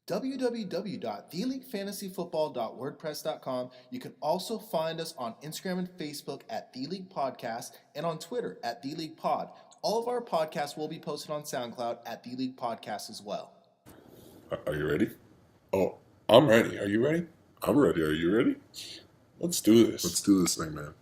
www.theleaguefantasyfootball.wordpress.com. You can also find us on Instagram and Facebook at The League Podcast and on Twitter at The League Pod. All of our podcasts will be posted on SoundCloud at The League Podcast as well. Are you ready? Oh, I'm ready. Are you ready? I'm ready. Are you ready? Let's do this. Let's do this thing, man.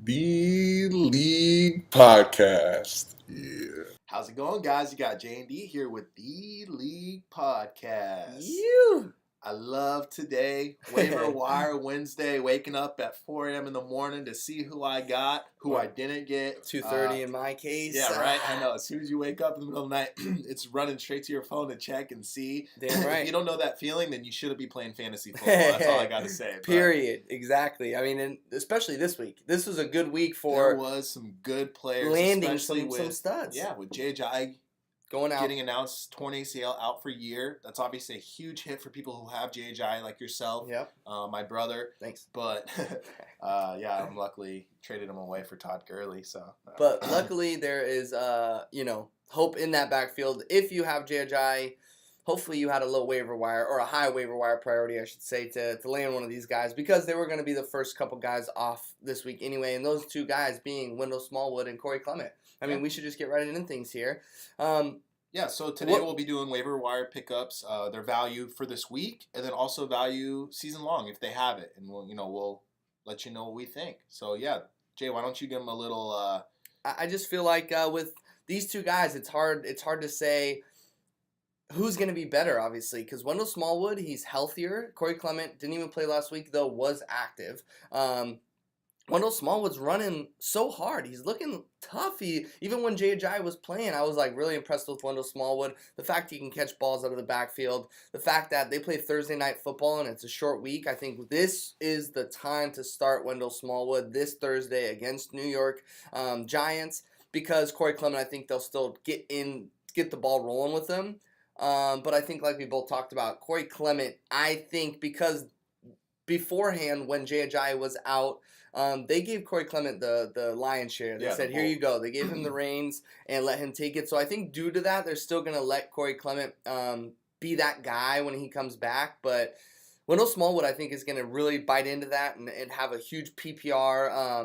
The League Podcast. Yeah. How's it going, guys? You got J&D here with The League Podcast. You. I love today, Waiver Wire Wednesday, waking up at 4 a.m. in the morning to see who I got, who I didn't get. 2:30 in my case. Yeah, right. I know. As soon as you wake up in the middle of the night, it's running straight to your phone to check and see. Damn right. If you don't know that feeling, then you shouldn't be playing fantasy football. That's all I got to say. Period. Exactly. I mean, and especially this week. This was a good week There was some good players. landing some studs. Yeah, with J.J. Going out. Getting announced, torn ACL, out for a year. That's obviously a huge hit for people who have J.J. like yourself. Yep. My brother. Thanks. But, yeah, I'm luckily traded him away for Todd Gurley. So. But luckily there is, hope in that backfield. If you have J.J., hopefully you had a low waiver wire, or a high waiver wire priority, I should say, to land one of these guys, because they were going to be the first couple guys off this week anyway, and those two guys being Wendell Smallwood and Corey Clement. I mean, we should just get right into things here. Yeah, so today we'll be doing waiver wire pickups, their value for this week, and then also value season long if they have it, and we'll let you know what we think. So yeah, Jay, why don't you give them a little? I just feel like with these two guys, it's hard to say who's going to be better, obviously, because Wendell Smallwood, he's healthier. Corey Clement didn't even play last week, though was active. Wendell Smallwood's running so hard. He's looking tough. Even when J.J. was playing, I was really impressed with Wendell Smallwood. The fact he can catch balls out of the backfield. The fact that they play Thursday night football and it's a short week. I think this is the time to start Wendell Smallwood this Thursday against New York Giants, because Corey Clement, I think they'll still get the ball rolling with him. But I think, like we both talked about, Corey Clement, I think because beforehand when J.J. was out, they gave Corey Clement the lion's share. They said, here you go. They gave him the reins and let him take it. So I think due to that, they're still going to let Corey Clement be that guy when he comes back. But Wendell Smallwood, I think, is going to really bite into that and have a huge PPR,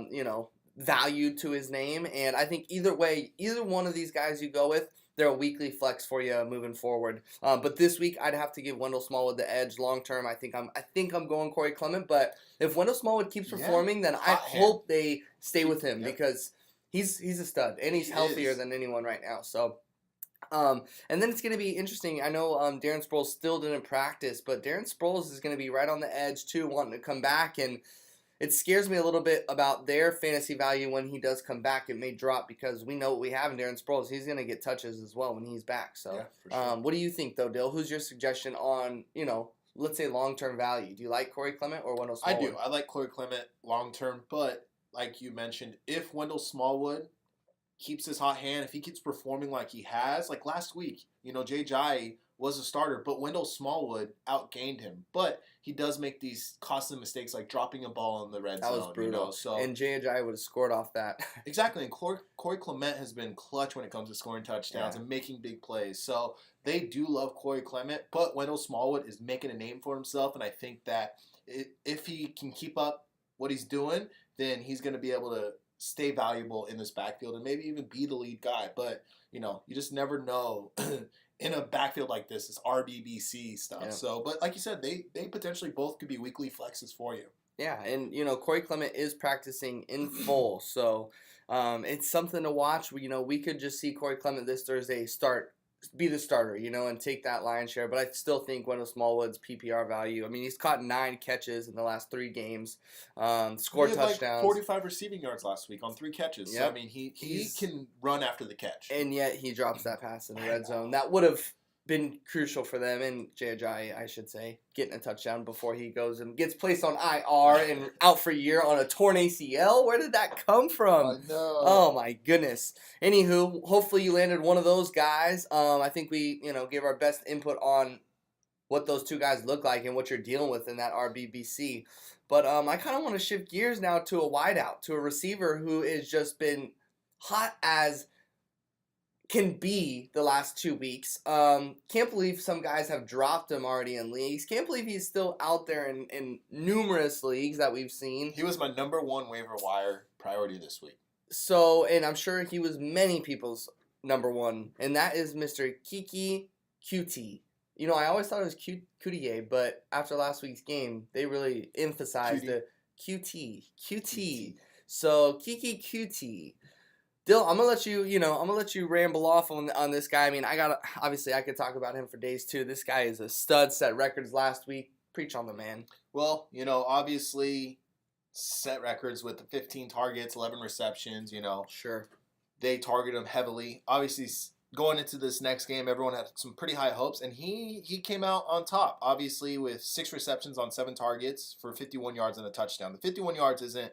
value to his name. And I think either way, either one of these guys you go with, they're a weekly flex for you moving forward. But this week, I'd have to give Wendell Smallwood the edge long term. I think I'm going Corey Clement. But if Wendell Smallwood keeps performing, then I hope they stay with him because he's a stud and he's healthier than anyone right now. So. And then it's going to be interesting. I know Darren Sproles still didn't practice, but Darren Sproles is going to be right on the edge too, wanting to come back, and it scares me a little bit about their fantasy value when he does come back. It may drop because we know what we have in Darren Sproles. He's going to get touches as well when he's back. So, yeah, for sure. What do you think, though, Dill? Who's your suggestion on, let's say long-term value? Do you like Corey Clement or Wendell Smallwood? I do. I like Corey Clement long-term, but like you mentioned, if Wendell Smallwood keeps his hot hand, if he keeps performing like he has, like last week, J.J. was a starter, but Wendell Smallwood outgained him. But he does make these costly mistakes, like dropping a ball in the red zone. That was brutal. So and J.J. would have scored off that. Exactly. And Corey Clement has been clutch when it comes to scoring touchdowns and making big plays. So they do love Corey Clement, but Wendell Smallwood is making a name for himself. And I think that if he can keep up what he's doing, then he's going to be able to stay valuable in this backfield and maybe even be the lead guy. But, you just never know. In a backfield like this, it's RBBC stuff. Yeah. So, but like you said, they potentially both could be weekly flexes for you. Yeah, and Corey Clement is practicing in full, so it's something to watch. We could just see Corey Clement this Thursday be the starter, and take that lion's share. But I still think Wendell Smallwood's PPR value. I mean, he's caught 9 catches in the last 3 games, scored touchdowns, like 45 receiving yards last week on 3 catches. Yep. So I mean, he can run after the catch, and yet he drops that pass in the red zone. That would have been crucial for them, and J.J., I should say, getting a touchdown before he goes and gets placed on IR and out for a year on a torn ACL. Where did that come from? I know. Oh, my goodness. Anywho, hopefully you landed one of those guys. I think we, gave our best input on what those two guys look like and what you're dealing with in that RBBC. But I kind of want to shift gears now to a wideout, to a receiver who has just been hot as can be the last 2 weeks. Can't believe some guys have dropped him already in leagues. Can't believe he's still out there in numerous leagues that we've seen. He was my number one waiver wire priority this week. So, and I'm sure he was many people's number one, and that is Mr. Kiki QT. You know, I always thought it was Cutie, but after last week's game, they really emphasized the QT. So, Kiki QT. Dill, I'm gonna let you ramble off on this guy. I mean, obviously I could talk about him for days too. This guy is a stud, set records last week. Preach on the man. Well, obviously set records with the 15 targets, 11 receptions, Sure. They target him heavily. Obviously, going into this next game, everyone had some pretty high hopes, and he came out on top, obviously, with 6 receptions on 7 targets for 51 yards and a touchdown. The 51 yards isn't,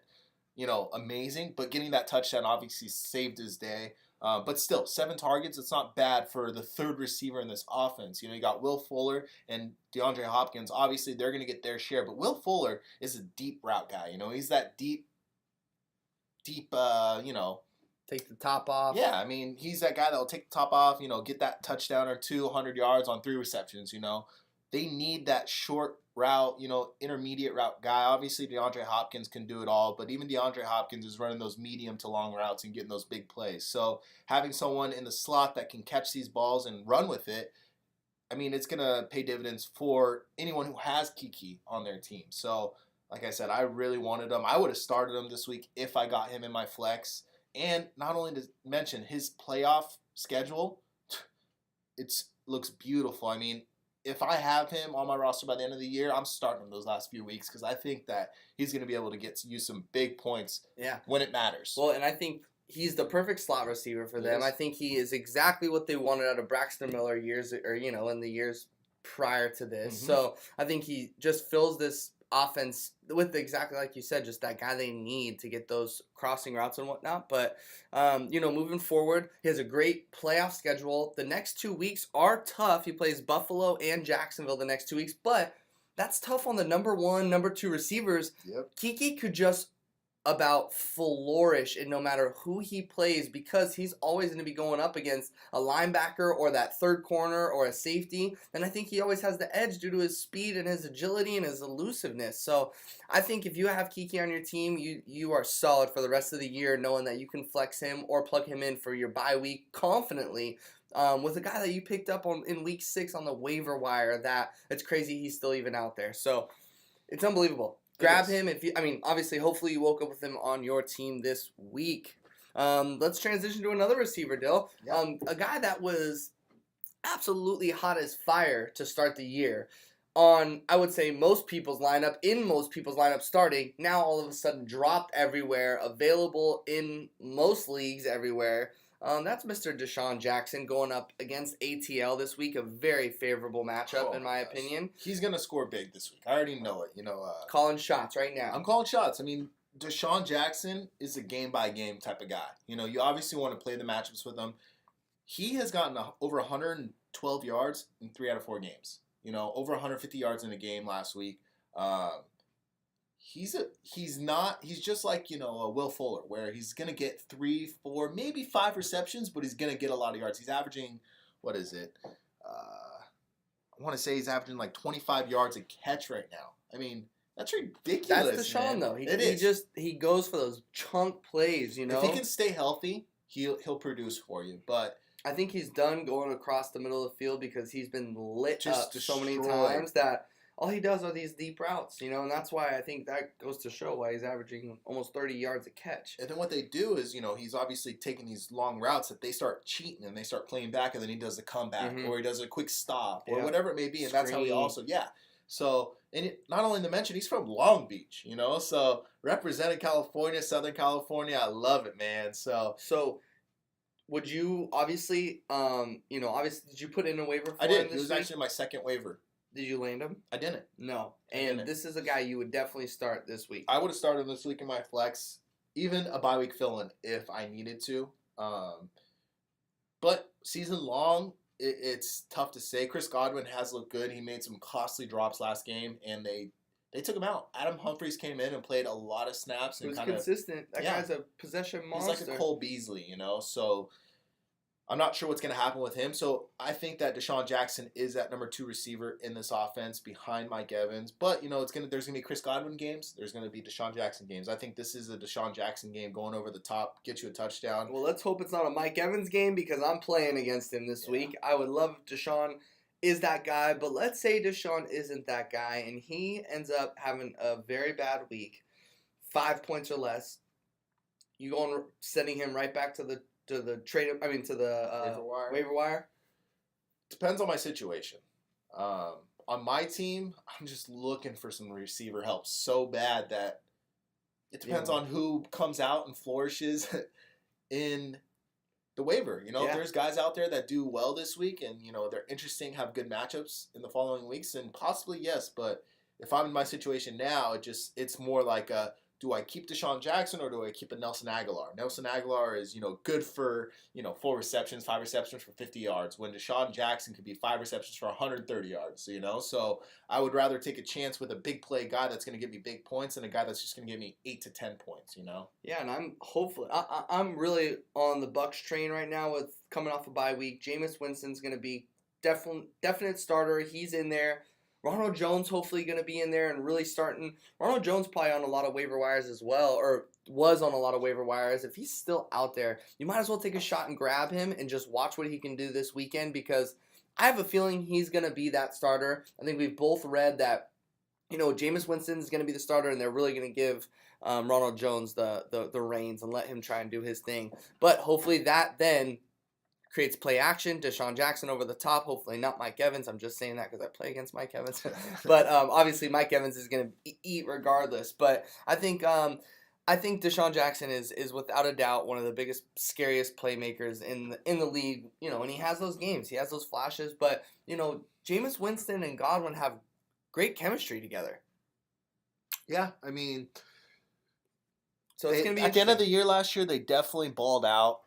amazing, but getting that touchdown obviously saved his day. But still, 7 targets, it's not bad for the third receiver in this offense. You got Will Fuller and DeAndre Hopkins. Obviously, they're going to get their share, but Will Fuller is a deep route guy. He's that deep, take the top off. Yeah, I mean, he's that guy that will take the top off, get that touchdown or 200 yards on 3 receptions, They need that short route, intermediate route guy. Obviously, DeAndre Hopkins can do it all, but even DeAndre Hopkins is running those medium to long routes and getting those big plays. So having someone in the slot that can catch these balls and run with it, I mean, it's going to pay dividends for anyone who has Kiki on their team. So, like I said, I really wanted him. I would have started him this week if I got him in my flex. And not only to mention his playoff schedule, it looks beautiful. I mean, if I have him on my roster by the end of the year, I'm starting him those last few weeks because I think that he's going to be able to get you some big points when it matters. Well, and I think he's the perfect slot receiver for them. I think he is exactly what they wanted out of Braxton Miller in the years prior to this. Mm-hmm. So I think he just fills this offense with exactly like you said, just that guy they need to get those crossing routes and whatnot. But, moving forward, he has a great playoff schedule. The next 2 weeks are tough. He plays Buffalo and Jacksonville the next 2 weeks, but that's tough on the number 1, number 2 receivers. Yep. Kiki could just about flourish in no matter who he plays because he's always going to be going up against a linebacker or that third corner or a safety. And I think he always has the edge due to his speed and his agility and his elusiveness. So I think if you have Kiki on your team, you are solid for the rest of the year knowing that you can flex him or plug him in for your bye week confidently. With a guy that you picked up in week 6 on the waiver wire, that it's crazy he's still even out there. So it's unbelievable. Grab him obviously, hopefully you woke up with him on your team this week. Let's transition to another receiver, Dill. Yep. A guy that was absolutely hot as fire to start the year on, I would say, most people's lineup starting, now all of a sudden dropped everywhere, available in most leagues everywhere. That's Mr. Deshaun Jackson going up against ATL this week. A very favorable matchup, in my opinion. He's going to score big this week. I already know it. Calling shots right now. I'm calling shots. I mean, Deshaun Jackson is a game-by-game type of guy. You obviously want to play the matchups with him. He has gotten over 112 yards in 3 out of 4 games. Over 150 yards in a game last week. He's just like, a Will Fuller, where he's going to get 3, 4, maybe 5 receptions, but he's going to get a lot of yards. He's averaging, what is it? I want to say he's averaging like 25 yards a catch right now. I mean, that's ridiculous. That's Deshaun, man. though. He goes for those chunk plays, If he can stay healthy, he'll produce for you. But I think he's done going across the middle of the field because he's been lit up so many destroyed. times that all he does are these deep routes, and that's why I think that goes to show why he's averaging almost 30 yards a catch. And then what they do is, he's obviously taking these long routes that they start cheating and they start playing back, and then he does a comeback or he does a quick stop or whatever it may be, and that's how he also So, and not only to mention, he's from Long Beach, so representing California, Southern California, I love it, man. So would you obviously, did you put in a waiver for I did. him He was actually my second waiver. Did you land him? I didn't. No. And this is a guy you would definitely start this week. I would have started him this week in my flex, even a bye week fill-in if I needed to. But season long, it's tough to say. Chris Godwin has looked good. He made some costly drops last game, and they took him out. Adam Humphries came in and played a lot of snaps. He was consistent. That guy's a possession monster. He's like a Cole Beasley, So I'm not sure what's going to happen with him. So I think that Deshaun Jackson is that number 2 receiver in this offense behind Mike Evans. But, there's going to be Chris Godwin games. There's going to be Deshaun Jackson games. I think this is a Deshaun Jackson game going over the top, get you a touchdown. Well, let's hope it's not a Mike Evans game because I'm playing against him this week. I would love if Deshaun is that guy, but let's say Deshaun isn't that guy and he ends up having a very bad week, 5 points or less. You going sending him right back to the waiver wire? Depends on my situation. On my team, I'm just looking for some receiver help so bad that it depends on who comes out and flourishes in the waiver. There's guys out there that do well this week and, they're interesting, have good matchups in the following weeks, and possibly yes, but if I'm in my situation now, it's more like do I keep Deshaun Jackson or do I keep a Nelson Aguilar? Nelson Aguilar is, good for, 4 receptions, 5 receptions for 50 yards, when Deshaun Jackson could be 5 receptions for 130 yards, So I would rather take a chance with a big play guy that's going to give me big points than a guy that's just going to give me 8 to 10 points, Yeah, and I'm really on the Bucs train right now with coming off a bye week. Jameis Winston's going to be definite starter. He's in there. Ronald Jones hopefully going to be in there and really starting. Ronald Jones probably on a lot of waiver wires as well, or was on a lot of waiver wires. If he's still out there, you might as well take a shot and grab him and just watch what he can do this weekend, because I have a feeling he's going to be that starter. I think we've both read that, Jameis Winston is going to be the starter and they're really going to give Ronald Jones the reins and let him try and do his thing. But hopefully that then creates play action. Deshaun Jackson over the top. Hopefully not Mike Evans. I'm just saying that because I play against Mike Evans. But obviously Mike Evans is going to eat regardless. But I think Deshaun Jackson is without a doubt one of the biggest, scariest playmakers in the league. And he has those games. He has those flashes. But Jameis Winston and Godwin have great chemistry together. Yeah, I mean, so it's going to be at the end of the year last year, they definitely balled out.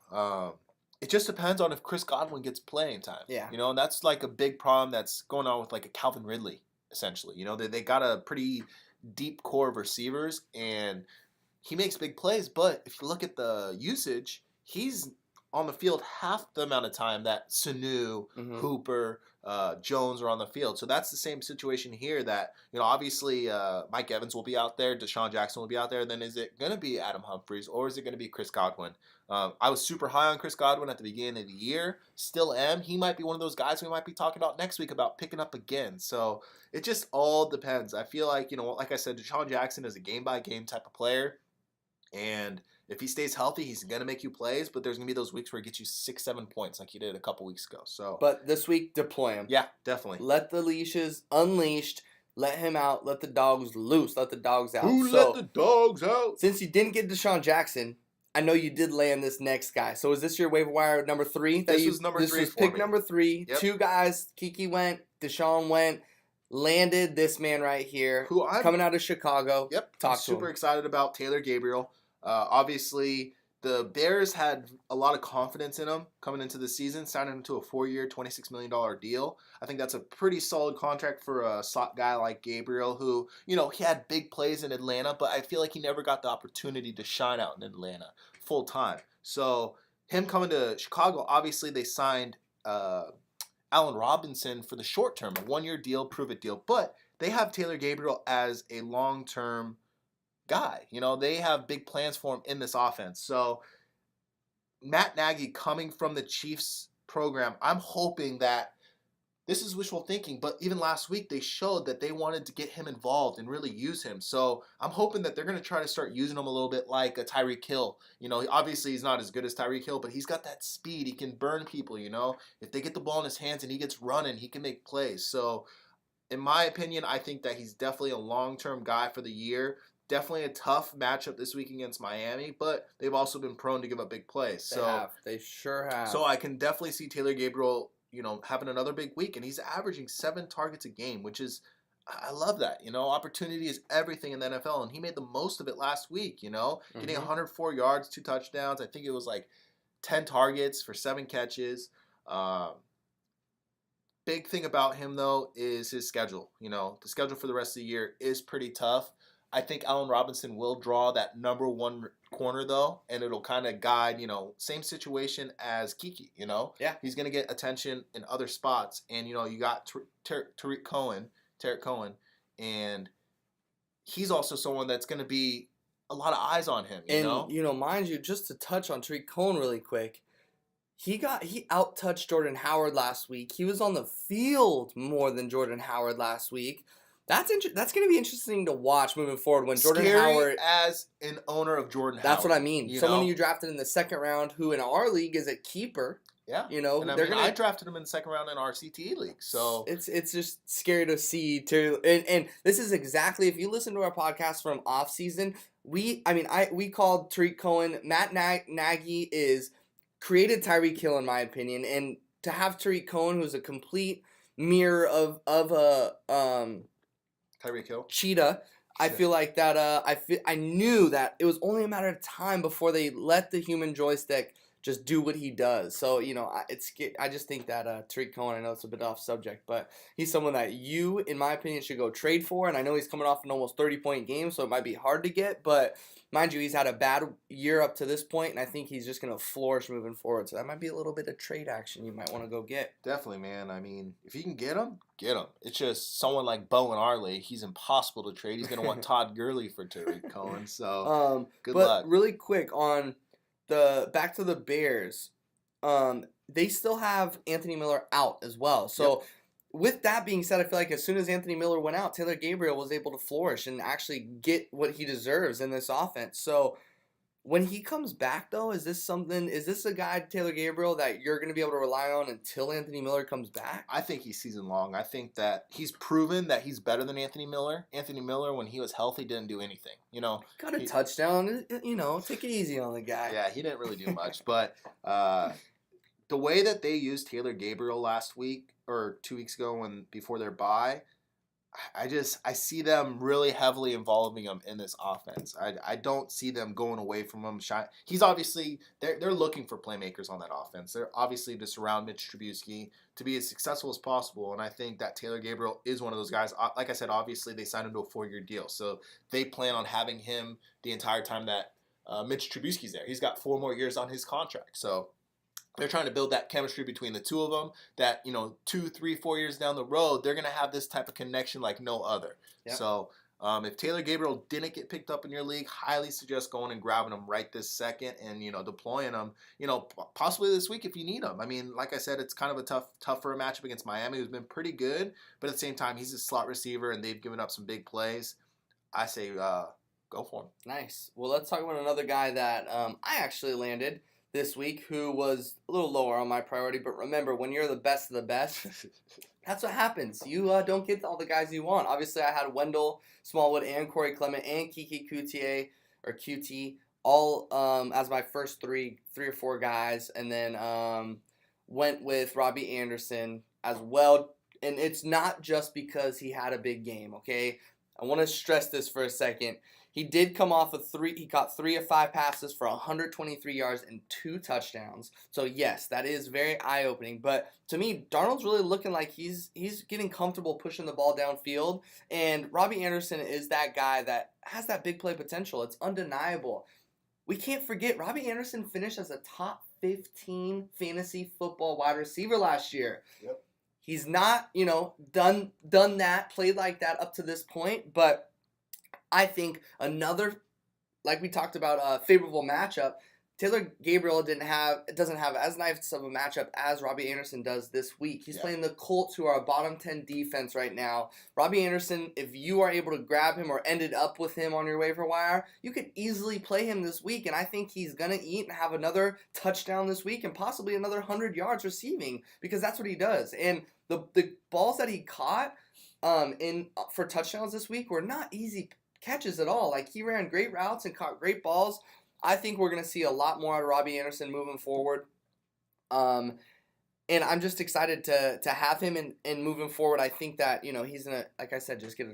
It just depends on if Chris Godwin gets playing time. Yeah. And that's like a big problem that's going on with like a Calvin Ridley, essentially. They got a pretty deep core of receivers and he makes big plays, but if you look at the usage, he's on the field half the amount of time that Sanu, Hooper, Jones are on the field. So that's the same situation here that, obviously Mike Evans will be out there, Deshaun Jackson will be out there. Then is it going to be Adam Humphries or is it going to be Chris Godwin? I was super high on Chris Godwin at the beginning of the year. Still am. He might be one of those guys we might be talking about next week about picking up again. So it just all depends. I feel like, like I said, Deshaun Jackson is a game-by-game type of player. And if he stays healthy, he's going to make you plays, but there's going to be those weeks where he gets you 6-7 points like he did a couple weeks ago. So, but this week, deploy him. Yeah, definitely. Let the leashes unleashed. Let him out. Let the dogs loose. Let the dogs out. Let the dogs out? Since you didn't get Deshaun Jackson, I know you did land this next guy. So is this your waiver wire number 3? This was number 3 This was for pick me. number 3. Yep. 2 guys. Kiki went. Deshaun went. Landed this man right here. Who I'm coming out of Chicago. Yep. Talk I'm to super him. excited about Taylor Gabriel. Obviously, the Bears had a lot of confidence in him coming into the season, signing him to a 4-year, $26 million deal. I think that's a pretty solid contract for a slot guy like Gabriel who, he had big plays in Atlanta, but I feel like he never got the opportunity to shine out in Atlanta full time. So him coming to Chicago, obviously they signed Allen Robinson for the short term, a 1-year deal, prove-it deal. But they have Taylor Gabriel as a long-term guy. They have big plans for him in this offense. So Matt Nagy coming from the Chiefs program, I'm hoping that this is wishful thinking, but even last week they showed that they wanted to get him involved and really use him. So I'm hoping that they're going to try to start using him a little bit like a Tyreek Hill. Obviously he's not as good as Tyreek Hill, but he's got that speed. He can burn people, If they get the ball in his hands and he gets running, he can make plays. So in my opinion, I think that he's definitely a long-term guy for the year. Definitely a tough matchup this week against Miami, but they've also been prone to give up big plays. They sure have. So I can definitely see Taylor Gabriel, having another big week, and he's averaging 7 targets a game, which is, I love that. Opportunity is everything in the NFL, and he made the most of it last week. Getting 104 yards, 2 touchdowns. I think it was like 10 targets for 7 catches. Big thing about him though is his schedule. The schedule for the rest of the year is pretty tough. I think Allen Robinson will draw that number one corner though, and it'll kind of guide, same situation as Kiki, Yeah. He's going to get attention in other spots, and you got Tariq Cohen, and he's also someone that's going to be a lot of eyes on him, mind you, just to touch on Tariq Cohen really quick, he out-touched Jordan Howard last week. He was on the field more than Jordan Howard last week. That's going to be interesting to watch moving forward when Jordan Howard, as an owner of Jordan Howard. That's what I mean. Someone you drafted in the second round, who in our league is a keeper. Yeah, and I drafted him in the second round in our CTE league, so it's just scary to see too. And this is exactly, if you listen to our podcast from off season, we called Tariq Cohen. Matt Nagy is created Tyreek Hill in my opinion, and to have Tariq Cohen, who's a complete mirror of a Tyreek Hill cheetah. I feel like that. I knew that it was only a matter of time before they let the human joystick just do what he does. So I just think that Tariq Cohen. I know it's a bit off subject, but he's someone that you, in my opinion, should go trade for. And I know he's coming off an almost 30-point game, so it might be hard to get. But mind you, he's had a bad year up to this point, and I think he's just going to flourish moving forward. So that might be a little bit of trade action you might want to go get. Definitely, man. I mean, if you can get him, get him. It's just someone like Bowen Arley. He's impossible to trade. He's going to want Todd Gurley for Tariq Cohen. So good luck. But really quick on back to the Bears, they still have Anthony Miller out as well. So with that being said, I feel like as soon as Anthony Miller went out, Taylor Gabriel was able to flourish and actually get what he deserves in this offense. So when he comes back, though, is this a guy, Taylor Gabriel, that you're going to be able to rely on until Anthony Miller comes back? I think he's season long. I think that he's proven that he's better than Anthony Miller. Anthony Miller, when he was healthy, didn't do anything. Got a touchdown. Take it easy on the guy. Yeah, he didn't really do much. But the way that they used Taylor Gabriel last week or 2 weeks ago before their bye, I see them really heavily involving him in this offense. I don't see them going away from him. He's obviously they're looking for playmakers on that offense. They're obviously to surround Mitch Trubisky to be as successful as possible. And I think that Taylor Gabriel is one of those guys. Like I said, obviously they signed him to a 4-year deal, so they plan on having him the entire time that Mitch Trubisky's there. He's got 4 more years on his contract, so they're trying to build that chemistry between the two of them that, 2, 3, 4 years down the road, they're going to have this type of connection like no other. Yep. So if Taylor Gabriel didn't get picked up in your league, highly suggest going and grabbing him right this second and, deploying him, possibly this week if you need him. I mean, like I said, it's kind of a tougher matchup against Miami, who's been pretty good. But at the same time, he's a slot receiver, and they've given up some big plays. I say go for him. Nice. Well, let's talk about another guy that I actually landed this week, who was a little lower on my priority. But remember, when you're the best of the best, that's what happens. You don't get all the guys you want. Obviously, I had Wendell Smallwood and Corey Clement and Kiki Coutier, or QT, all as my first three or four guys, and then went with Robbie Anderson as well. And it's not just because he had a big game, okay? I want to stress this for a second. He did come off of 3. He caught 3 of 5 passes for 123 yards and 2 touchdowns. So yes, that is very eye-opening. But to me, Darnold's really looking like he's getting comfortable pushing the ball downfield. And Robbie Anderson is that guy that has that big play potential. It's undeniable. We can't forget Robbie Anderson finished as a top 15 fantasy football wide receiver last year. Yep. He's not, done that, played like that up to this point, but I think another, like we talked about, a favorable matchup. Taylor Gabriel doesn't have as nice of a matchup as Robbie Anderson does this week. He's playing the Colts, who are a bottom 10 defense right now. Robbie Anderson, if you are able to grab him or ended up with him on your waiver wire, you could easily play him this week, and I think he's going to eat and have another touchdown this week and possibly another 100 yards receiving, because that's what he does. And the balls that he caught for touchdowns this week were not easy catches at all. Like, he ran great routes and caught great balls. I think we're going to see a lot more out of Robbie Anderson moving forward. And I'm just excited to have him and moving forward. I think that, he's going to, like I said, just get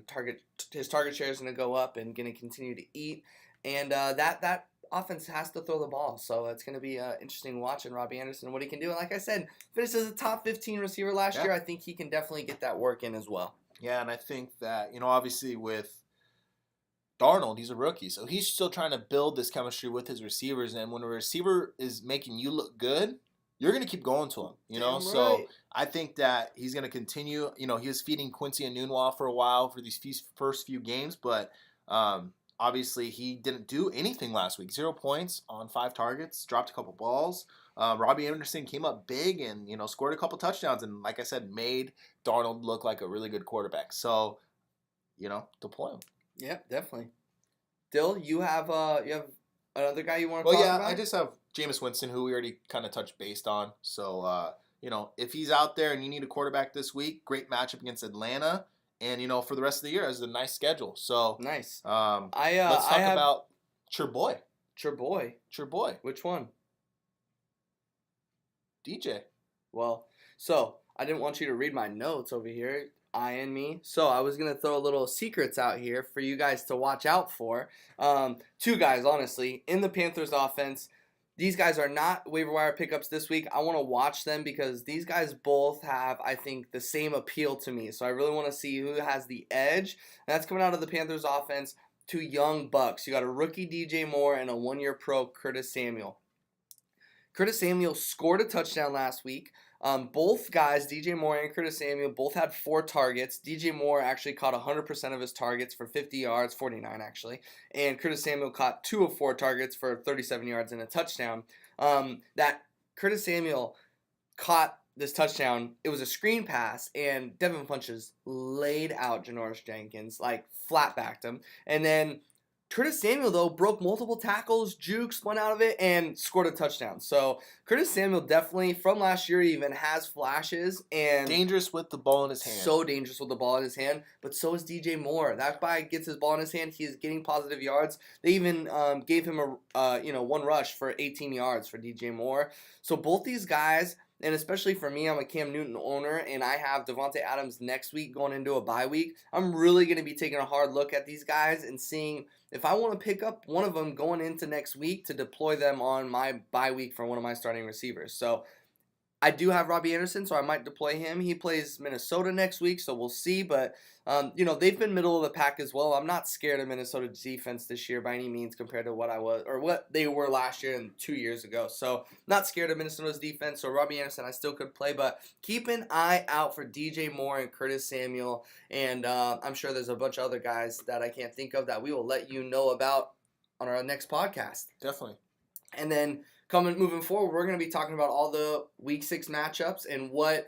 his target share is going to go up and going to continue to eat. And that offense has to throw the ball. So it's going to be interesting watching Robbie Anderson and what he can do. And like I said, finished as a top 15 receiver last year. I think he can definitely get that work in as well. Yeah, and I think that, obviously with Darnold, he's a rookie, so he's still trying to build this chemistry with his receivers. And when a receiver is making you look good, you're going to keep going to him, you know? Damn So right. I think that he's going to continue. You know, he was feeding Quincy Enunwa for a while for these first few games, but obviously he didn't do anything last week. 0 points on 5 targets, dropped a couple balls. Robbie Anderson came up big and, you know, scored a couple touchdowns and, like I said, made Darnold look like a really good quarterback. So, you know, deploy him. Yeah, definitely. Dill, you have another guy you want to Well, talk yeah, about? I just have Jameis Winston, who we already kind of touched based on. So, you know, if he's out there and you need a quarterback this week, great matchup against Atlanta. And, you know, for the rest of the year, it's a nice schedule. So, Nice. let's I talk have about your boy. your boy. Which one? DJ. Well, so I didn't want you to read my notes over here, eyeing me. So I was gonna throw little secrets out here for you guys to watch out for. 2 guys, honestly, in the Panthers offense. These guys are not waiver wire pickups this week. I want to watch them because these guys both have, I think, the same appeal to me. So I really want to see who has the edge. And that's coming out of the Panthers offense. 2 young bucks. You got a rookie DJ Moore and a 1-year pro Curtis Samuel. Curtis Samuel scored a touchdown last week. Both guys, DJ Moore and Curtis Samuel, both had 4 targets. DJ Moore actually caught 100% of his targets for 50 yards, 49 actually. And Curtis Samuel caught 2 of 4 targets for 37 yards and a touchdown. That Curtis Samuel caught this touchdown, it was a screen pass, and Devin Funchess laid out Janoris Jenkins, like flat-backed him. And then Curtis Samuel, though, broke multiple tackles, jukes, went out of it, and scored a touchdown. So Curtis Samuel definitely, from last year even, has flashes. And Dangerous with the ball in his hand. so dangerous with the ball in his hand, but so is DJ Moore. That guy gets his ball in his hand. He is getting positive yards. They even gave him a 1 rush for 18 yards for DJ Moore. So both these guys, and especially for me, I'm a Cam Newton owner, and I have Devontae Adams next week going into a bye week. I'm really going to be taking a hard look at these guys and seeing if I want to pick up one of them going into next week to deploy them on my bye week for one of my starting receivers. So I do have Robbie Anderson, so I might deploy him. He plays Minnesota next week, so we'll see. But, they've been middle of the pack as well. I'm not scared of Minnesota's defense this year by any means compared to what I was or what they were last year and 2 years ago. So not scared of Minnesota's defense. So Robbie Anderson, I still could play. But keep an eye out for DJ Moore and Curtis Samuel. And I'm sure there's a bunch of other guys that I can't think of that we will let you know about on our next podcast. Definitely. And then moving forward, we're going to be talking about all the Week 6 matchups and what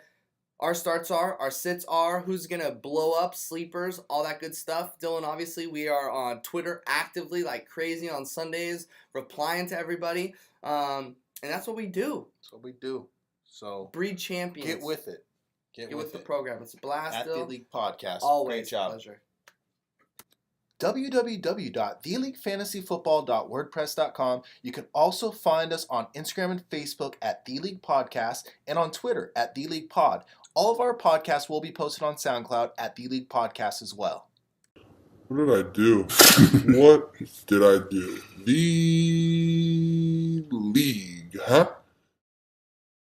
our starts are, our sits are, who's going to blow up, sleepers, all that good stuff. Dylan, obviously, we are on Twitter actively like crazy on Sundays, replying to everybody. And that's what we do. That's what we do. So Breed champions. get with it. Get with the program. It's a blast, At Dylan. the League Podcast. Always Great job. a pleasure. www.theleaguefantasyfootball.wordpress.com. You can also find us on Instagram and Facebook at The League Podcast and on Twitter at The League Pod. All of our podcasts will be posted on SoundCloud at The League Podcast as well. What did I do? What did I do? The league, huh?